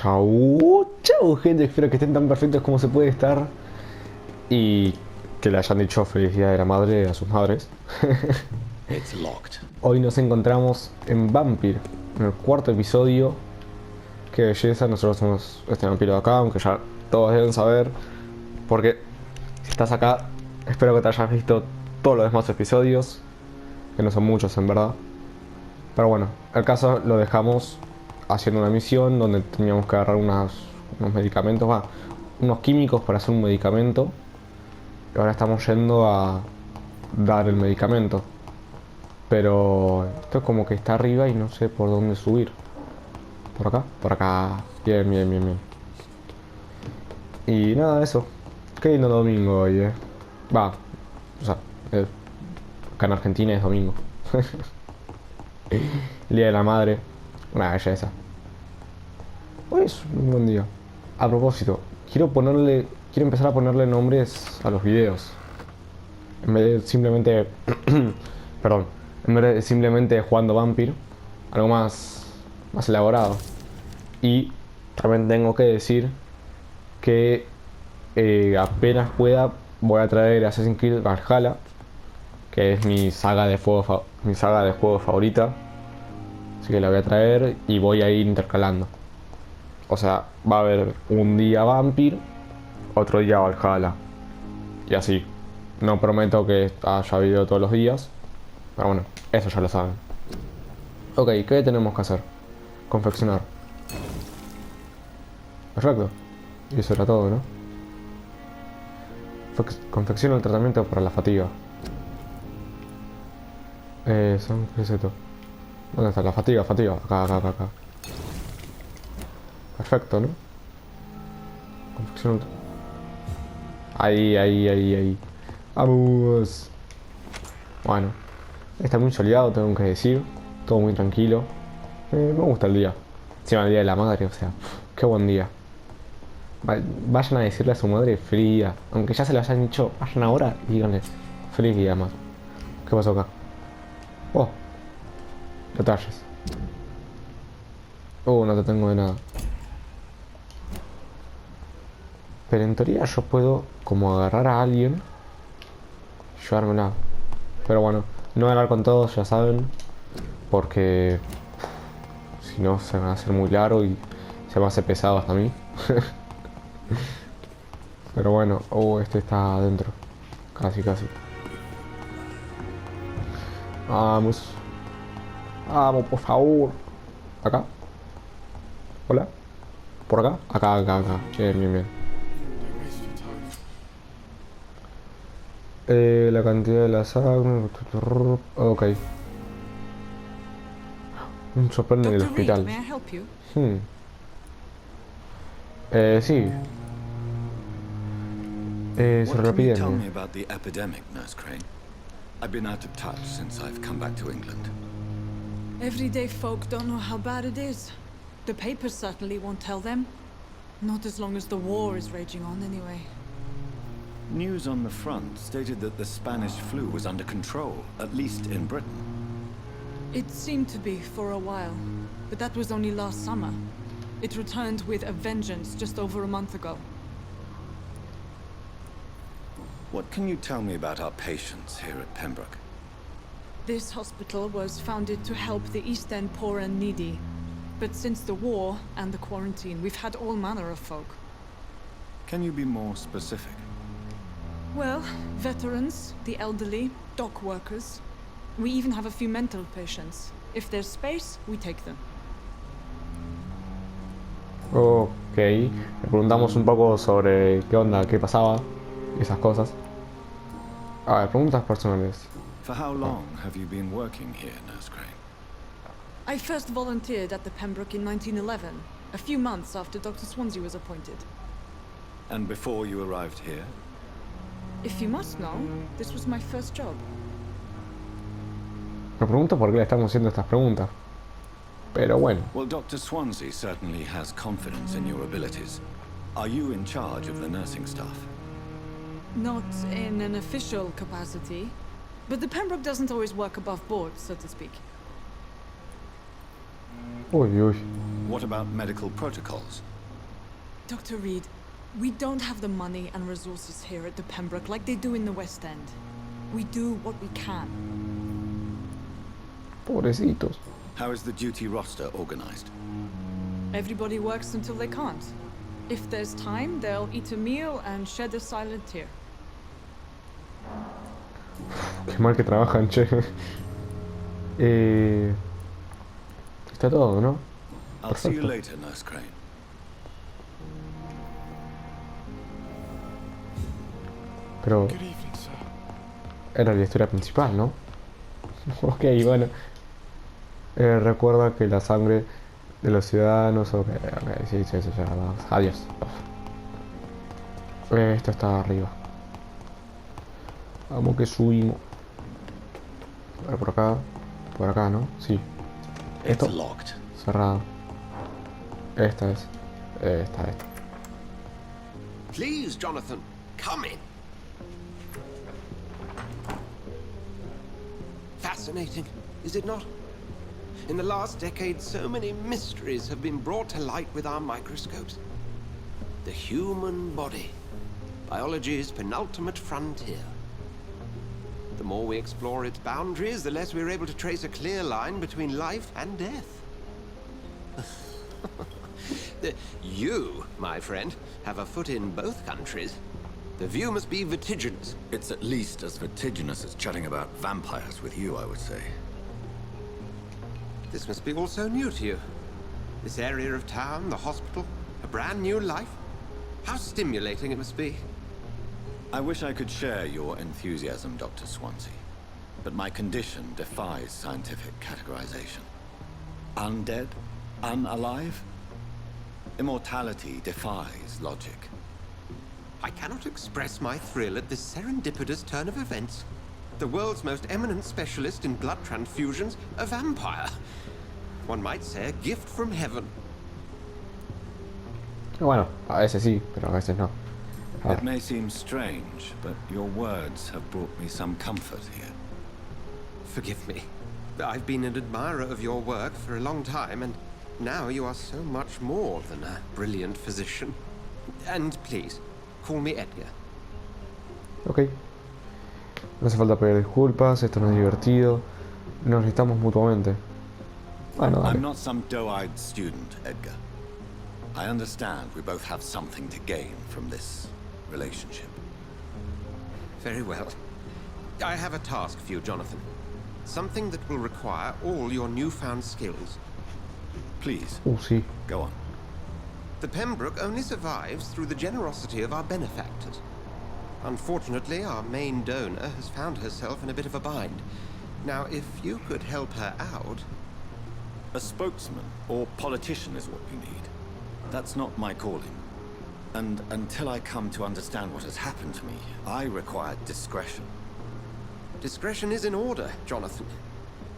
Chau, chau gente, espero que estén tan perfectos como se puede estar y que le hayan dicho feliz día de la madre a sus madres. Hoy nos encontramos en Vampyr, en el cuarto episodio. Qué belleza, nosotros somos este vampiro de acá, aunque ya todos deben saber, porque si estás acá, espero que te hayas visto todos los demás episodios, que no son muchos en verdad. Pero bueno, el caso lo dejamos haciendo una misión donde teníamos que agarrar unos medicamentos, unos químicos para hacer un medicamento. Y ahora estamos yendo a dar el medicamento. Pero esto es como que está arriba y no sé por dónde subir. ¿Por acá? Por acá. Bien, bien, bien, bien. Y nada, eso. Qué lindo domingo hoy, Va, o sea, acá en Argentina es domingo. El día de la madre. Una belleza. Hoy es un buen día. A propósito, quiero empezar a ponerle nombres a los videos. En vez de simplemente... perdón. En vez de simplemente jugando Vampyr. Algo más elaborado. Y también tengo que decir que apenas pueda voy a traer Assassin's Creed Valhalla, que es mi saga de juego favorita. Así que la voy a traer y voy a ir intercalando. O sea, va a haber un día Vampyr, otro día Valhalla. Y así. No prometo que haya video todos los días. Pero bueno, eso ya lo saben. Ok, ¿qué tenemos que hacer? Confeccionar. Perfecto. Y eso era todo, ¿no? Confecciono el tratamiento para la fatiga. ¿Qué es esto? ¿Dónde está la fatiga? Acá. Perfecto, ¿no? Confecciono. Ahí. Vamos. Bueno. Está muy soleado, tengo que decir. Todo muy tranquilo. Me gusta el día. Encima el día de la madre, o sea, qué buen día. Vayan a decirle a su madre feliz día. Aunque ya se lo hayan dicho, vayan ahora y díganle feliz día más. ¿Qué pasó acá? Oh, detalles. No te tengo de nada. Pero en teoría yo puedo como agarrar a alguien y llevármela. Pero bueno, no voy a hablar con todos, ya saben. Porque si no se va a hacer muy largo y se va a hacer pesado hasta a mí. Pero bueno, este está adentro. Casi. Vamos, por favor. ¿Acá? ¿Hola? ¿Por acá? Acá. Bien. La cantidad de la sangre. Ok. Un sorprende en el hospital. Sí. What can you tell me about the epidemic, Nurse Crane? I've been out of touch since I've come back to England. Everyday folk don't know how bad it is. The papers certainly won't tell them. Not as long as the war is raging on, anyway. News on the front stated that the Spanish flu was under control, at least in Britain. It seemed to be for a while, but that was only last summer. It returned with a vengeance just over a month ago. What can you tell me about our patients here at Pembroke? This hospital was founded to help the East End poor and needy. But since the war and the quarantine, we've had all manner of folk. Can you be more specific? Well, veterans, the elderly, dock workers. We even have a few mental patients. If there's space, we take them. Ok. Le preguntamos un poco sobre qué onda, qué pasaba, esas cosas. A ver, preguntas personales. For how long have you been working here, Nurse Crane? I first volunteered at the Pembroke in 1911, a few months after Dr. Swansea was appointed. And before you arrived here? If you must know, this was my first job. Me pregunto por qué le estamos haciendo estas preguntas. Pero bueno. Well, Dr. Swansea certainly has confidence in your abilities. Are you in charge of the nursing staff? Not in an official capacity, but the Pembroke doesn't always work above board, so to speak. Uy. What about medical protocols? Dr. Reed, we don't have the money and resources here at the Pembroke like they do in the West End. We do what we can. Pobrecitos. How is the duty roster organized? Everybody works until they can't. If there's time, they'll eat a meal and shed a silent tear. Qué mal que trabajan, che. Está todo, ¿no? I'll see you Perfecto. later, Nurse Crane. Pero Good evening, sir. era la historia principal, ¿no? Ok, bueno. Recuerda que la sangre de los ciudadanos... Ok, sí, ya. Adiós. Esto está arriba. Vamos que subimos. A ver, por acá, ¿no? Sí. It's Esto, locked. cerrado. Esta es. Esta. Please, Jonathan, come in. Fascinating, is it not? In the last decade, so many mysteries have been brought to light with our microscopes. The human body, biology's penultimate frontier. The more we explore its boundaries, the less we're able to trace a clear line between life and death. You, my friend, have a foot in both countries. The view must be vertiginous. It's at least as vertiginous as chatting about vampires with you, I would say. This must be all so new to you. This area of town, the hospital, a brand new life. How stimulating it must be. I wish I could share your enthusiasm, Dr. Swansea. But my condition defies scientific categorization. Undead? Unalive? Immortality defies logic. I cannot express my thrill at this serendipitous turn of events. The world's most eminent specialist in blood transfusions, a vampire. One might say a gift from heaven. Bueno, a veces sí, pero a veces no. A It ver. may seem strange, but your words have brought me some comfort here. Forgive me. I've been an admirer of your work for a long time, and now you are so much more than a brilliant physician. And please, call me Edgar. Ok. No hace falta pedir disculpas, esto no es divertido. Nos necesitamos mutuamente. Bueno, dale. I'm not some doe-eyed student, Edgar. I understand we both have something to gain from this relationship. Very well. I have a task for you, Jonathan. Something that will require all your newfound skills. Please, Sí. go on. The Pembroke only survives through the generosity of our benefactors. Unfortunately, our main donor has found herself in a bit of a bind. Now, if you could help her out... A spokesman or politician is what we need. That's not my calling. And until I come to understand what has happened to me, I require discretion. Discretion is in order, Jonathan.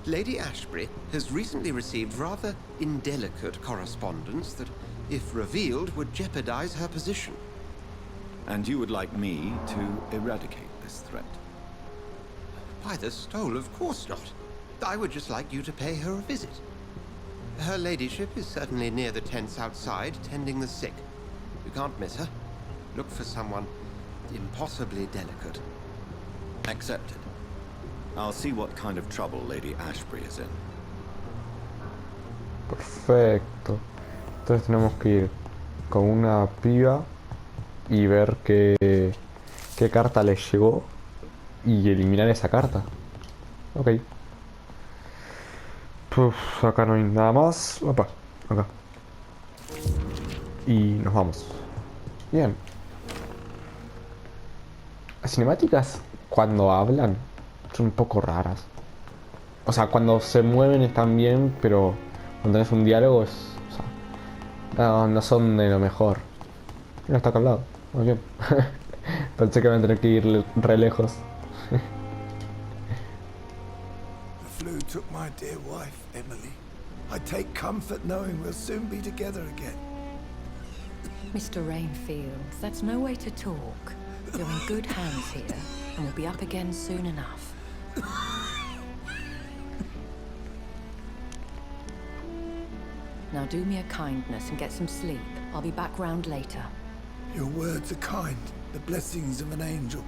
Lady Ashbury has recently received rather indelicate correspondence that, if revealed, would jeopardize her position. And you would like me to eradicate this threat? By the stole, of course not. I would just like you to pay her a visit. Her ladyship is certainly near the tents outside, tending the sick. You can't miss her. Look for someone impossibly delicate. Accepted. I'll see what kind of trouble Lady Ashbury is in. Perfecto. Entonces tenemos que ir con una piba y ver qué carta le llegó y eliminar esa carta. Ok. Puf, acá no hay nada más. Opa, acá. Y nos vamos. Bien. Las cinemáticas, cuando hablan, son un poco raras. O sea, cuando se mueven están bien, pero cuando tenés un diálogo es... O sea, no son de lo mejor. Mira, está acá al lado. Muy bien. Pensé que iban a tener que ir re lejos. The flu took my dear wife, Emily. I take comfort knowing we'll soon be together again. Mr. Rainfield, that's no way to talk. You're in good hands here, and we'll be up again soon enough. Now do me a kindness and get some sleep. I'll be back round later. Your words are kind, the blessings of an angel.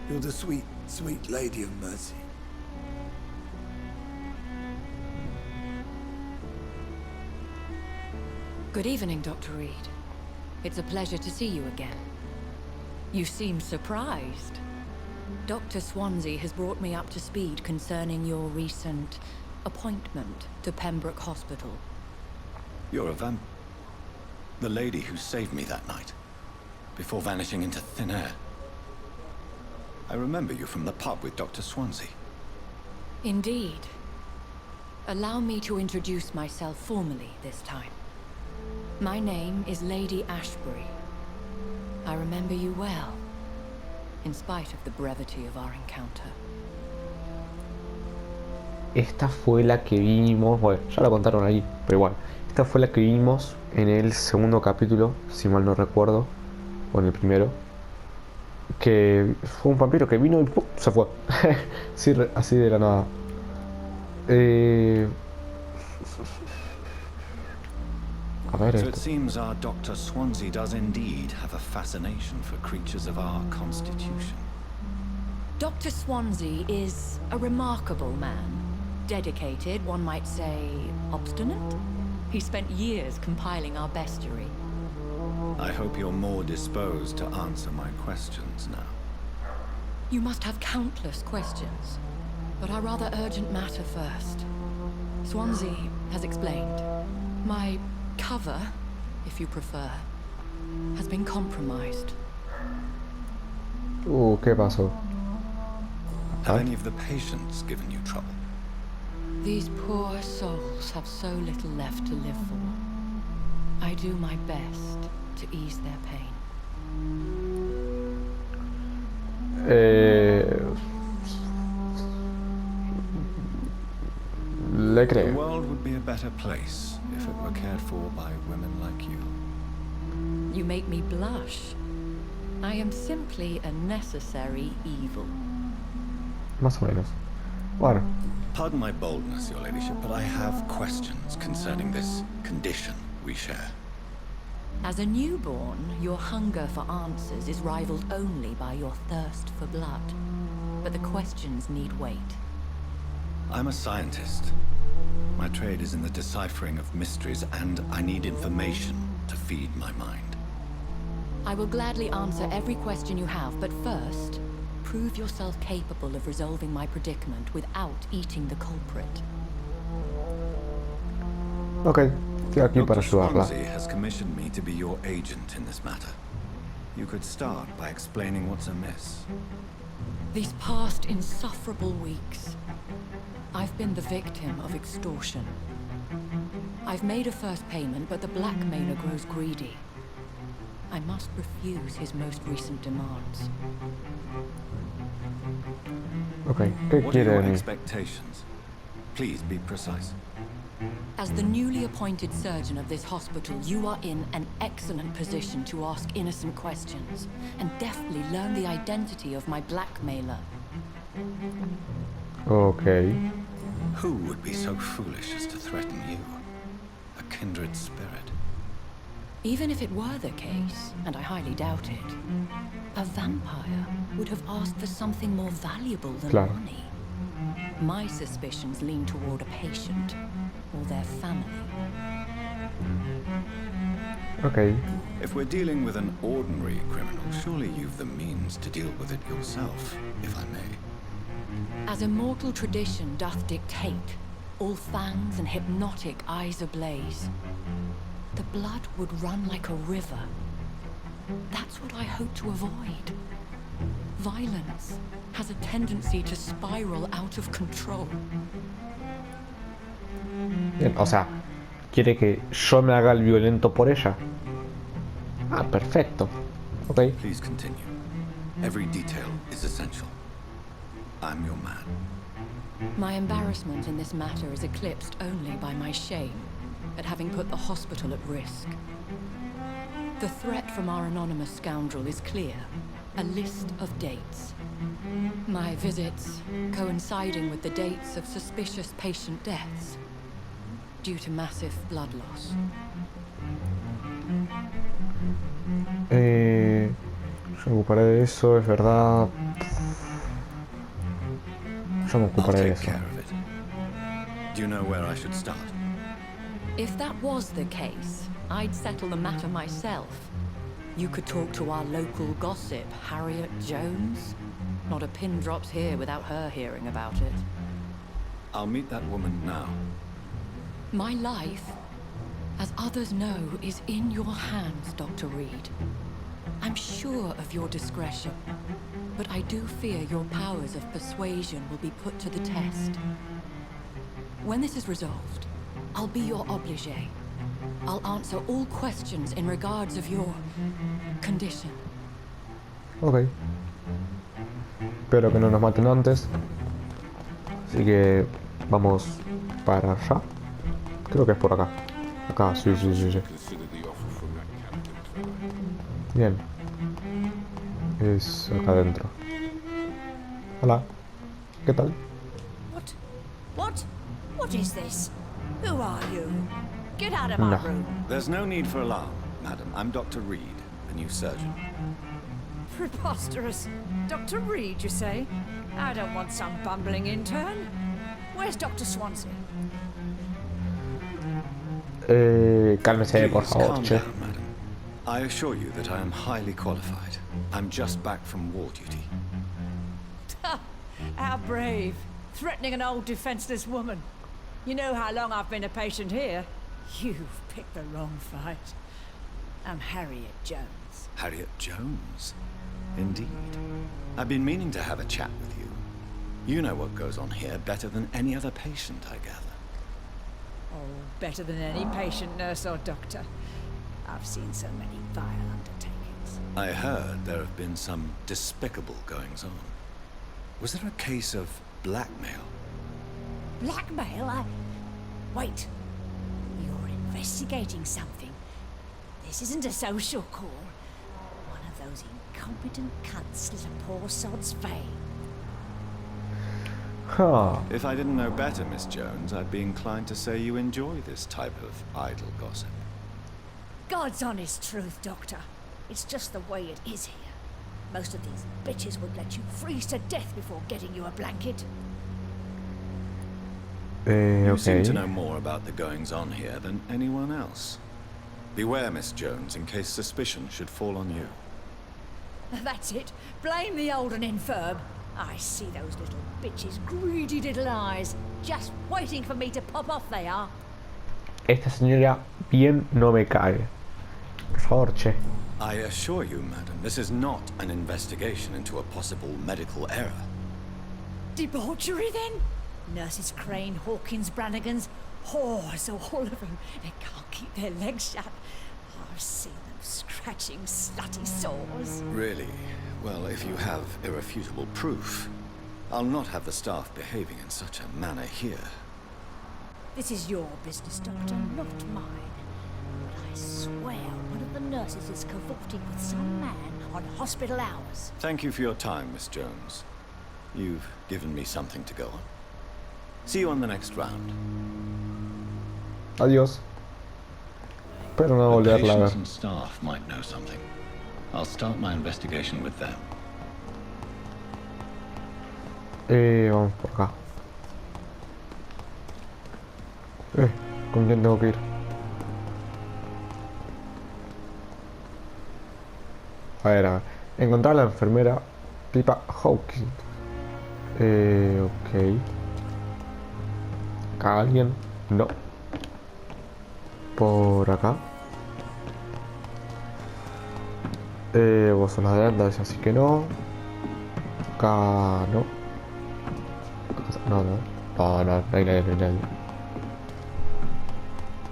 You're the sweet, sweet lady of mercy. Good evening, Dr. Reed. It's a pleasure to see you again. You seem surprised. Dr. Swansea has brought me up to speed concerning your recent appointment to Pembroke Hospital. You're a the lady who saved me that night, before vanishing into thin air. I remember you from the pub with Dr. Swansea. Indeed. Allow me to introduce myself formally this time. My name is Lady Ashbury. I remember you well, in spite of the brevity of our encounter. Esta fue la que vimos, bueno, ya la contaron ahí, pero igual. Esta fue la que vimos en el segundo capítulo, si mal no recuerdo, o en el primero. Que fue un vampiro que vino y ¡pum! Se fue. Sí, así de la nada. A ver So it esto. seems our Dr. Swansea does indeed have a fascination for creatures of our constitution. Dr. Swansea is a remarkable man. Dedicated, one might say, obstinate. He spent years compiling our bestiary. I hope you're more disposed to answer my questions now. You must have countless questions, but our rather urgent matter first. Swansea has explained. My cover, if you prefer, has been compromised. ¿Qué pasó? Have any of the patients given you trouble? These poor souls have so little left to live for. I do my best to ease their pain. Le The creo. world would be a better place if it were cared for by women like you. You make me blush. I am simply a necessary evil. Más o menos. Bueno. Pardon my boldness, your ladyship, but I have questions concerning this condition we share. As a newborn, your hunger for answers is rivaled only by your thirst for blood. But the questions need wait. I'm a scientist. My trade is in the deciphering of mysteries, and I need information to feed my mind. I will gladly answer every question you have, but first, prove yourself capable of resolving my predicament without eating the culprit. Ok, estoy aquí para Dr. ayudarla. Swansea has commissioned me to be your agent in this matter. You could start by explaining what's amiss. These past insufferable weeks, I've been the victim of extortion. I've made a first payment, but the blackmailer grows greedy. I must refuse his most recent demands. Ok, ¿qué What are quiere your de mí? expectations? Please be precise. As the newly appointed surgeon of this hospital, you are in an excellent position to ask innocent questions and deftly learn the identity of my blackmailer. Ok. Who would be so foolish as to threaten you? A kindred spirit. Even if it were the case, and I highly doubt it, a vampire would have asked for something more valuable than Claro. money. My suspicions lean toward a patient or their family. Ok. If we're dealing with an ordinary criminal, surely you've the means to deal with it yourself, if I may. As immortal tradition doth dictate, all fangs and hypnotic eyes ablaze, the blood would run like a river. That's what I hope to avoid. Violence has a tendency to spiral out of control. Bien, o sea, ¿quiere que yo me haga el violento por ella? Ah, perfecto. Ok. Please continue. Every detail is essential. I'm your man. My embarrassment in this matter is eclipsed only by my shame at having put the hospital at risk. The threat from our anonymous scoundrel is clear. A list of dates. My visits coinciding with the dates of suspicious patient deaths. due to massive blood loss. Yo me ocuparé de eso, es verdad. Yo me I'll ocuparé de take eso. care of it. Do you know where I should start? If that was the case, I'd settle the matter myself. You could talk to our local gossip, Harriet Jones. Not a pin drops here without her hearing about it. I'll meet that woman now. My life, as others know, is in your hands, Dr. Reed. I'm sure of your discretion, but I do fear your powers of persuasion will be put to the test. When this is resolved, I'll be your obligé. I'll answer all questions in regards of your condition. Ok. Espero que no nos maten antes. Así que vamos para allá. Creo que es por acá. Acá, sí. Bien. Es acá adentro. Hola. ¿Qué tal? What is this? Who are you? Get out of my No. room. There's no need for alarm, madam. I'm Dr. Reed, the new surgeon. Preposterous. Dr. Reed, you say? I don't want some bumbling intern. Where's Dr. Swansea? Cálmese, por Please, favor, calm che. down, madam. I assure you that I am highly qualified. I'm just back from war duty. How brave. Threatening an old defenseless woman. You know how long I've been a patient here? You've picked the wrong fight. I'm Harriet Jones. Harriet Jones? Indeed. I've been meaning to have a chat with you. You know what goes on here better than any other patient, I gather. Oh, better than any patient, nurse or doctor. I've seen so many vile undertakings. I heard there have been some despicable goings-on. Was there a case of blackmail? Blackmail? Wait. You're investigating something. This isn't a social call. One of those incompetent cunts slit a poor sod's vein. Huh. If I didn't know better, Miss Jones, I'd be inclined to say you enjoy this type of idle gossip. God's honest truth, Doctor. It's just the way it is here. Most of these bitches would let you freeze to death before getting you a blanket. You Ok. seem to know more about the goings-on here than anyone else. Beware, Miss Jones, in case suspicion should fall on you. That's it. Blame the old and infirm. I see those little bitches' greedy little eyes. Just waiting for me to pop off they are. Esta señora bien no me cae. Por favor, che. I assure you, madam, this is not an investigation into a possible medical error. Debauchery, then? Nurses Crane, Hawkins, Brannigans, whores, all of them. They can't keep their legs shut. I've seen them scratching slutty sores. Really? Well, if you have irrefutable proof, I'll not have the staff behaving in such a manner here. This is your business, Doctor, not mine. But I swear one of the nurses is cavorting with some man on hospital hours. Thank you for your time, Miss Jones. You've given me something to go on. See you on the next round. Adiós. Espero no volverla a Patients ver. and staff might know something. I'll start my investigation with them. Vamos por acá. ¿Con quién tengo que ir? A ver. Encontrar a la enfermera Pipa Hawkins. Ok. ¿Acá alguien? No. Por acá. Vos sos la de antes, así que no. Acá no. No, no. No, no hay nadie, no hay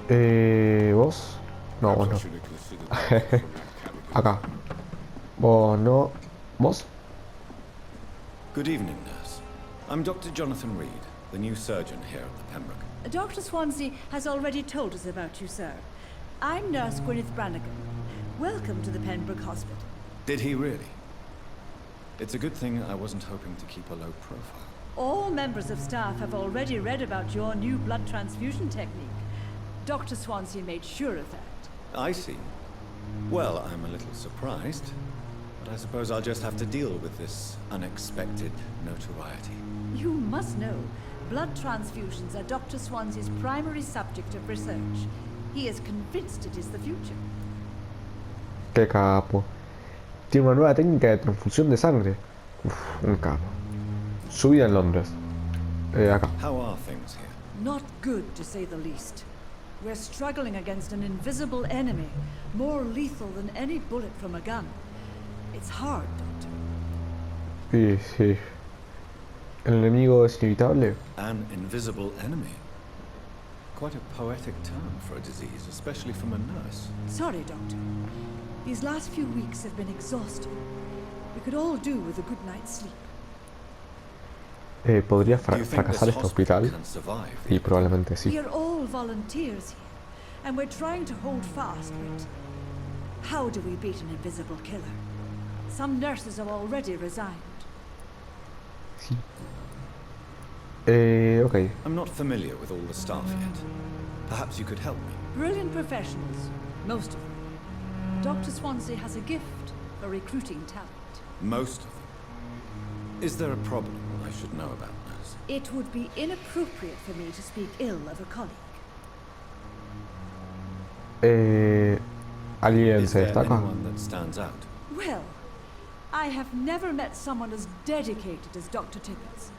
nadie. ¿Vos? No, vos no. Acá. Vos no. ¿Vos? Good evening, nurse. I'm Dr. Jonathan Reed, the new surgeon here at the Pembroke. Dr. Swansea has already told us about you, sir. I'm Nurse Gwyneth Brannigan. Welcome to the Pembroke Hospital. Did he really? It's a good thing I wasn't hoping to keep a low profile. All members of staff have already read about your new blood transfusion technique. Dr. Swansea made sure of that. I see. Well, I'm a little surprised, but I suppose I'll just have to deal with this unexpected notoriety. You must know, blood transfusions are Dr. Swansea's primary subject of research. He is convinced it is the future. Qué capo. Tiene una nueva técnica de transfusión de sangre. Uf, un capo. Su vida en Londres. Acá. How are things here? Not good, to say the least. We're struggling against an invisible enemy, more lethal than any bullet from a gun. It's hard, Doctor. Sí, sí. El enemigo es inevitable. An invisible enemy. Quite a poetic term for a disease, especially from a nurse. Sorry, Doctor. These last few weeks have been exhausting. We could all do with a good night's sleep. ¿Podría Do you think fracasar this este hospital? can survive? Y probablemente sí. We are all volunteers here, and we're trying to hold fast, but how do we beat an invisible killer? Some nurses have already resigned. Sí. Ok. I'm not familiar with all the staff yet. Perhaps you could help me. Brilliant professionals, most of them. Dr. Swansea has a gift for recruiting talent. Most of them. Is there a problem I should know about, nurse? It would be inappropriate for me to speak ill of a colleague. ¿Alguien Is se there destaca? anyone that stands out? Well, I have never met someone as dedicated as Dr. Tippets.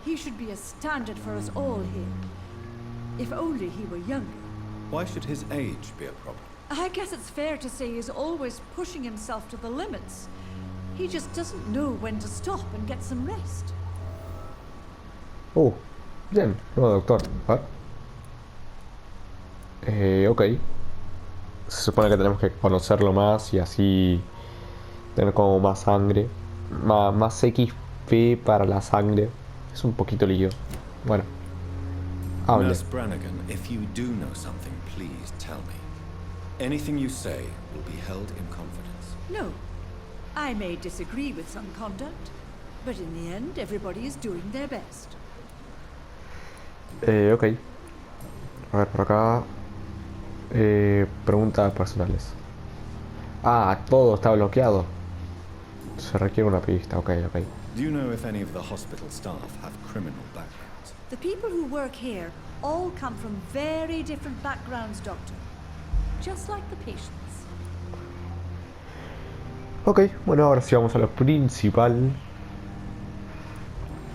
He should be a standard for us all here. If only he were younger. Why should his age be a problem? I guess it's fair to say he's always pushing himself to the limits. He just doesn't know when to stop and get some rest. Bien, nuevo doctor. A ver. Ok. Se supone que tenemos que conocerlo más y así tener como más sangre. Más XP para la sangre. Es un poquito lío. Bueno. Hable. Nurse Brannigan, if you do know something, please tell me. Anything you say will be held in confidence. No. I may disagree with some conduct, but in the end, everybody is doing their best. Ok. A ver, por acá. Preguntas personales. Todo está bloqueado. Se requiere una pista. Ok. Do you know if any of the hospital staff have criminal backgrounds? The people who work here all come from very different backgrounds, Doctor. Just like the patients. Ok, bueno, ahora sí vamos a lo principal.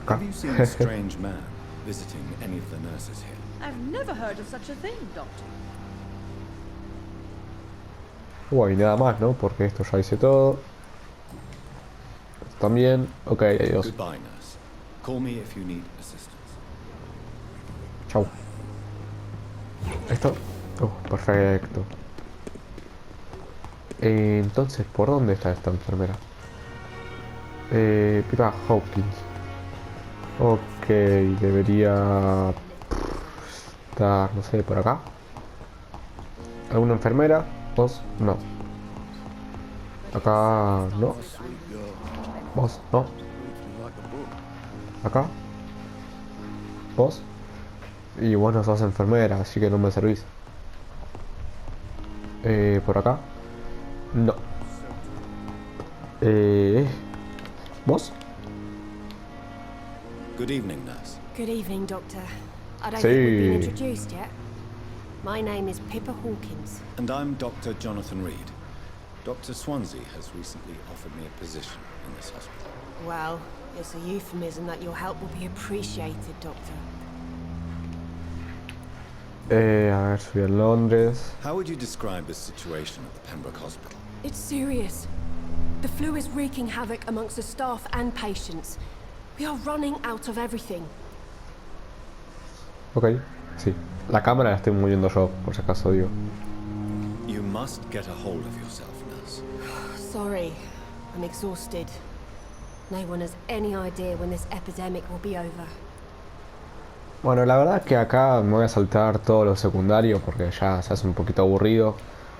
Acá. Have you seen a strange man visiting any of the nurses here? I've never heard of such a thing, Doctor. Y nada más, ¿no? Porque esto ya hice todo. Esto también. Ok, adiós. Goodbye, nurse. Call me if you need assistance. Chau. Esto. Perfecto. Entonces, ¿por dónde está esta enfermera? Pipa Hopkins. Ok, debería estar, no sé, por acá. ¿Alguna enfermera? Vos, no. Acá, no. Vos, no. Acá. Vos. Y vos no sos enfermera, así que no me servís. Por acá. No. ¿Vos? Good evening, nurse. Good evening, Doctor. I don't Sí. think we've been introduced yet. My name is Pippa Hawkins. And I'm Dr. Jonathan Reed. Dr. Swansea has recently offered me a position in this hospital. Well, it's a euphemism that your help will be appreciated, Doctor. A ver, soy en Londres. How would you describe the situation at the Pembroke Hospital? It's serious. The flu is wreaking havoc amongst the staff and patients. We are running out of everything. Ok, sí. La cámara la estoy moviendo yo, por si acaso digo. You must get a hold of yourself, nurse. Sorry, I'm exhausted. No one has any idea when this epidemic will be over. Bueno, la verdad es que acá me voy a saltar todo lo secundario porque ya se hace un poquito aburrido.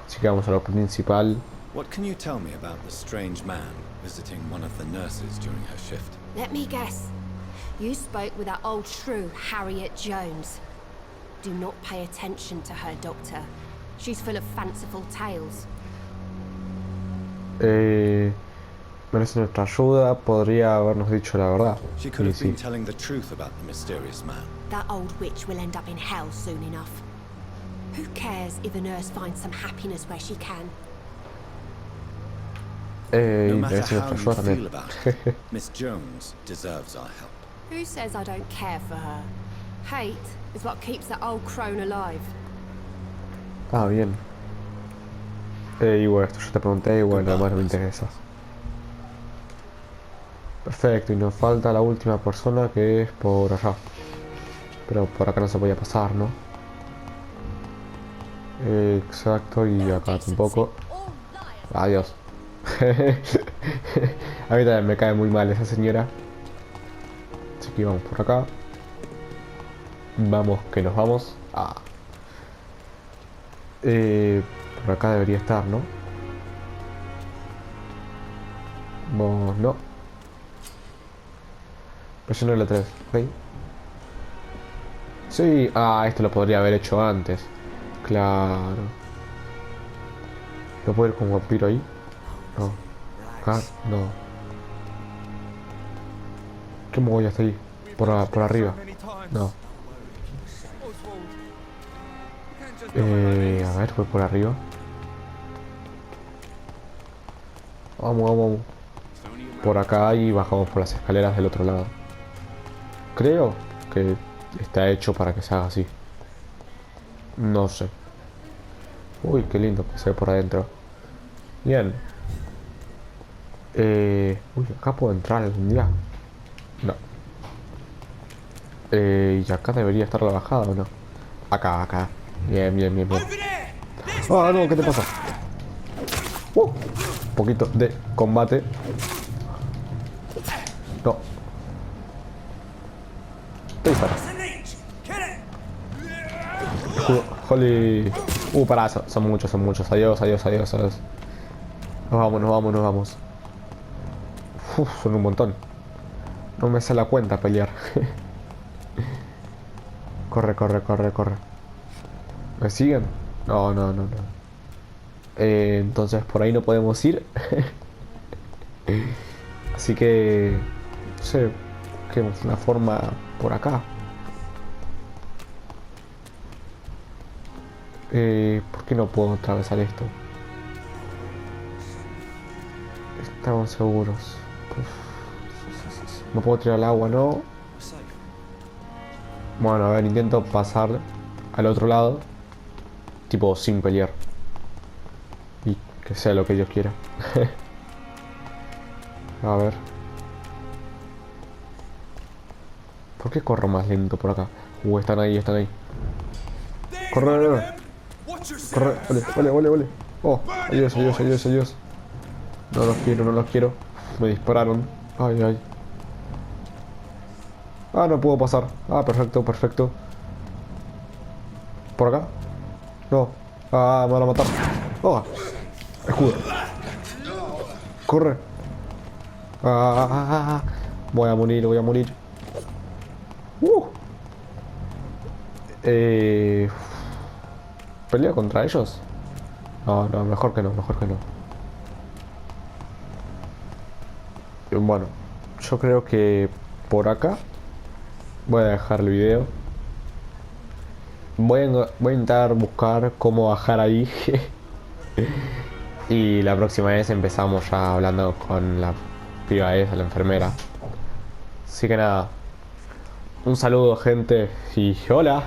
Así que vamos a lo principal. What can you tell me about the strange man visiting one of the nurses during her shift? Let me guess. You spoke with that old shrew, Harriet Jones. Do not pay attention to her, Doctor. She's full of fanciful tales. Merece nuestra ayuda, podría habernos dicho la verdad. She could Y have been sí. telling the truth about the mysterious man. That old witch will end up in hell soon enough. Who cares if a nurse finds some happiness where she can? No Y matter merece how nuestra you ayuda feel también. about it, Miss Jones deserves our help. Who says I don't care for her? Hate is what keeps that old crone alive. Ah, bien. Y bueno, esto yo te pregunté y bueno, además no me interesa. Perfecto, y nos falta la última persona que es por allá. Pero por acá no se podía pasar, ¿no? Exacto, y acá tampoco. Adiós. A mí también me cae muy mal esa señora. Así que vamos por acá. Vamos, que nos vamos. Ah. Por acá debería estar, ¿no? Vamos, no. Presiona la 3, ¿ok? Sí, esto lo podría haber hecho antes. Claro. ¿No puedo ir con vampiro ahí? No. Acá, no. ¿Cómo voy hasta ahí? Por arriba. No. A ver, voy por arriba. Vamos, vamos. Por acá y bajamos por las escaleras del otro lado. Creo que está hecho para que se haga así. No sé. Uy, qué lindo que se ve por adentro. Bien. Uy, acá puedo entrar algún día. No. Y acá debería estar la bajada, ¿o no? Acá, acá. Bien, bien, bien, bien. Ah, no, ¿qué te pasa? Un poquito de combate. No. Te dispara. Holy. Pará, son muchos, son muchos. Adiós, adiós, adiós, adiós. Nos vamos, nos vamos, nos vamos. Son un montón. No me sale la cuenta pelear. Corre, corre, corre, corre. ¿Me siguen? No, no, no, no. Entonces por ahí no podemos ir. Así que... No sé. Busquemos una forma por acá. ¿Por qué no puedo atravesar esto? Estamos seguros. No puedo tirar el agua, ¿no? Bueno, a ver, intento pasar al otro lado. Tipo, sin pelear. Y que sea lo que Dios quiera. A ver. ¿Por qué corro más lento por acá? Están ahí, están ahí. Corre, corre, vale, vale, vale, vale. Oh, adiós, adiós, adiós, adiós. No los quiero, no los quiero. Me dispararon. Ay, ay. No puedo pasar. Perfecto, perfecto. ¿Por acá? No. Me van a matar. Escudo. Corre. Voy a morir, voy a morir. ¿Pelea contra ellos? No, no, mejor que no, mejor que no. Bueno, yo creo que por acá voy a dejar el video. Voy a intentar buscar cómo bajar ahí. Y la próxima vez empezamos ya hablando con la piba esa, la enfermera. Así que nada. Un saludo, gente. Y hola.